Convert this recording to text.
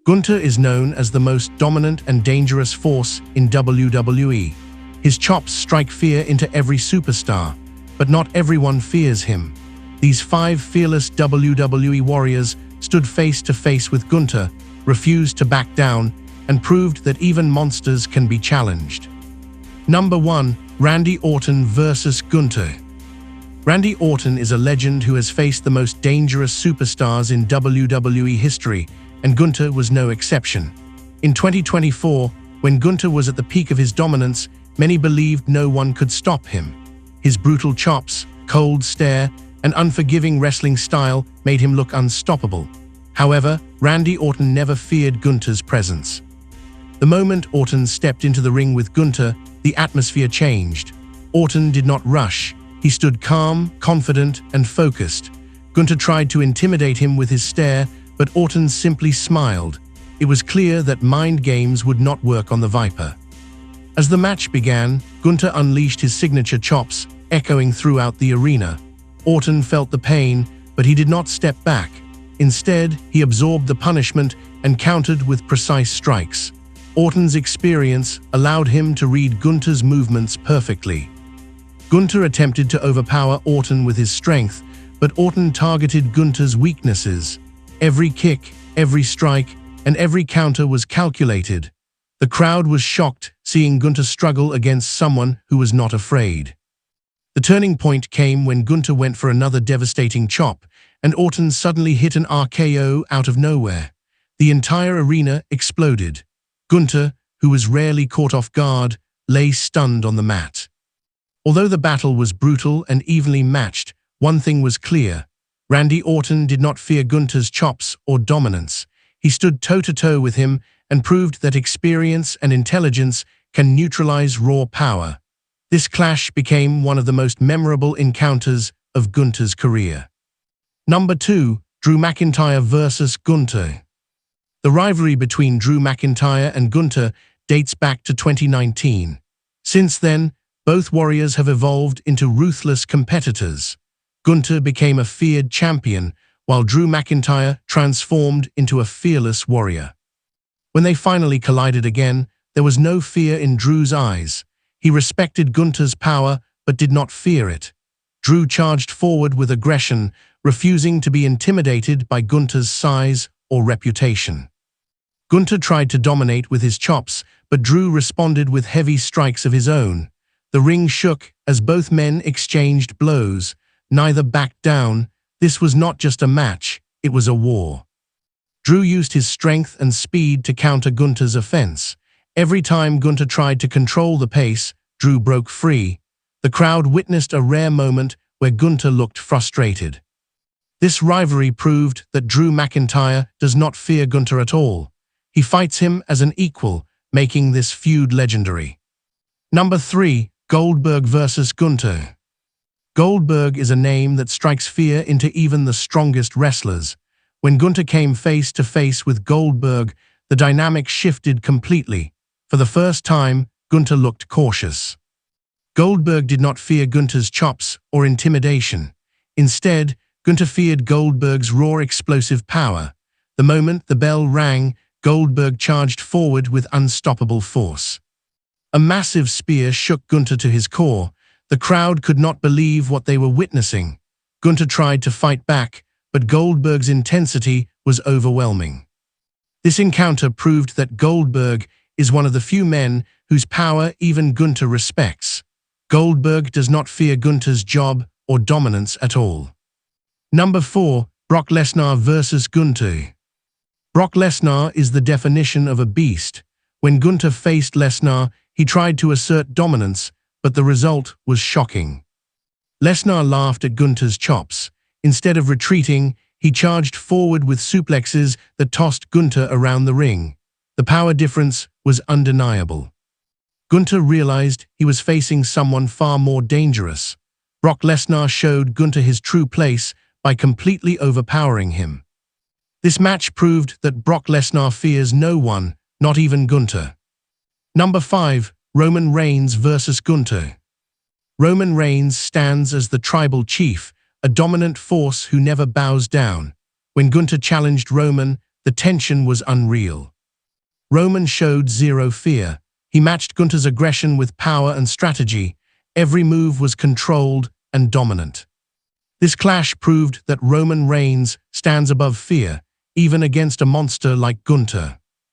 Gunther is known as the most dominant and dangerous force in WWE. His chops strike fear into every superstar, but not everyone fears him. These 5 fearless WWE warriors stood face to face with Gunther, refused to back down, and proved that even monsters can be challenged. Number 1. Randy Orton vs. Gunther. Randy Orton is a legend who has faced the most dangerous superstars in WWE history, and Gunther was no exception. In 2024, when Gunther was at the peak of his dominance, many believed no one could stop him. His brutal chops, cold stare, and unforgiving wrestling style made him look unstoppable. However, Randy Orton never feared Gunther's presence. The moment Orton stepped into the ring with Gunther, the atmosphere changed. Orton did not rush. He stood calm, confident, and focused. Gunther tried to intimidate him with his stare, but Orton simply smiled. It was clear that mind games would not work on the Viper. As the match began, Gunther unleashed his signature chops, echoing throughout the arena. Orton felt the pain, but he did not step back. Instead, he absorbed the punishment and countered with precise strikes. Orton's experience allowed him to read Gunther's movements perfectly. Gunther attempted to overpower Orton with his strength, but Orton targeted Gunther's weaknesses. Every kick, every strike, and every counter was calculated. The crowd was shocked seeing Gunther struggle against someone who was not afraid. The turning point came when Gunther went for another devastating chop, and Orton suddenly hit an RKO out of nowhere. The entire arena exploded. Gunther, who was rarely caught off guard, lay stunned on the mat. Although the battle was brutal and evenly matched, one thing was clear. Randy Orton did not fear Gunther's chops or dominance. He stood toe-to-toe with him and proved that experience and intelligence can neutralize raw power. This clash became one of the most memorable encounters of Gunther's career. Number 2. Drew McIntyre vs. Gunther. The rivalry between Drew McIntyre and Gunther dates back to 2019. Since then, both warriors have evolved into ruthless competitors. Gunther became a feared champion, while Drew McIntyre transformed into a fearless warrior. When they finally collided again, there was no fear in Drew's eyes. He respected Gunther's power, but did not fear it. Drew charged forward with aggression, refusing to be intimidated by Gunther's size or reputation. Gunther tried to dominate with his chops, but Drew responded with heavy strikes of his own. The ring shook as both men exchanged blows. Neither backed down. This was not just a match, it was a war. Drew used his strength and speed to counter Gunther's offense. Every time Gunther tried to control the pace, Drew broke free. The crowd witnessed a rare moment where Gunther looked frustrated. This rivalry proved that Drew McIntyre does not fear Gunther at all. He fights him as an equal, making this feud legendary. Number 3. Goldberg vs. Gunther. Goldberg is a name that strikes fear into even the strongest wrestlers. When Gunther came face to face with Goldberg, the dynamic shifted completely. For the first time, Gunther looked cautious. Goldberg did not fear Gunther's chops or intimidation. Instead, Gunther feared Goldberg's raw explosive power. The moment the bell rang, Goldberg charged forward with unstoppable force. A massive spear shook Gunther to his core. The crowd could not believe what they were witnessing. Gunther tried to fight back, but Goldberg's intensity was overwhelming. This encounter proved that Goldberg is one of the few men whose power even Gunther respects. Goldberg does not fear Gunther's job or dominance at all. Number 4. Brock Lesnar vs. Gunther. Brock Lesnar is the definition of a beast. When Gunther faced Lesnar, he tried to assert dominance, but the result was shocking. Lesnar laughed at Gunther's chops. Instead of retreating, he charged forward with suplexes that tossed Gunther around the ring. The power difference was undeniable. Gunther realized he was facing someone far more dangerous. Brock Lesnar showed Gunther his true place by completely overpowering him. This match proved that Brock Lesnar fears no one, not even Gunther. Number 5. Roman Reigns vs. Gunther. Roman Reigns stands as the tribal chief, a dominant force who never bows down. When Gunther challenged Roman, The tension was unreal. Roman showed zero fear. He matched Gunther's aggression with power and strategy. Every move was controlled and dominant. This clash proved that Roman Reigns stands above fear, even against a monster like Gunther.